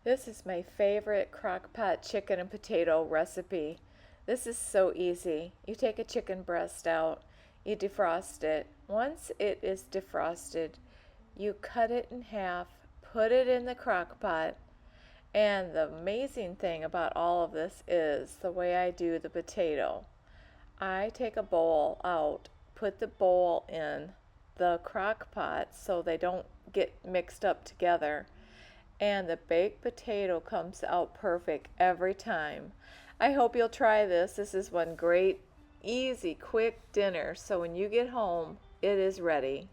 This is my favorite crock pot chicken and potato recipe. This is so easy. You take a chicken breast out, you defrost it. Once it is defrosted, you cut it in half, put it in the crock pot, and the amazing thing about all of this is the way I do the potato. I take a bowl out, put the bowl in the crock pot so they don't get mixed up together, and the baked potato comes out perfect every time. I hope you'll try this. This is one great, easy, quick dinner, so when you get home, it is ready.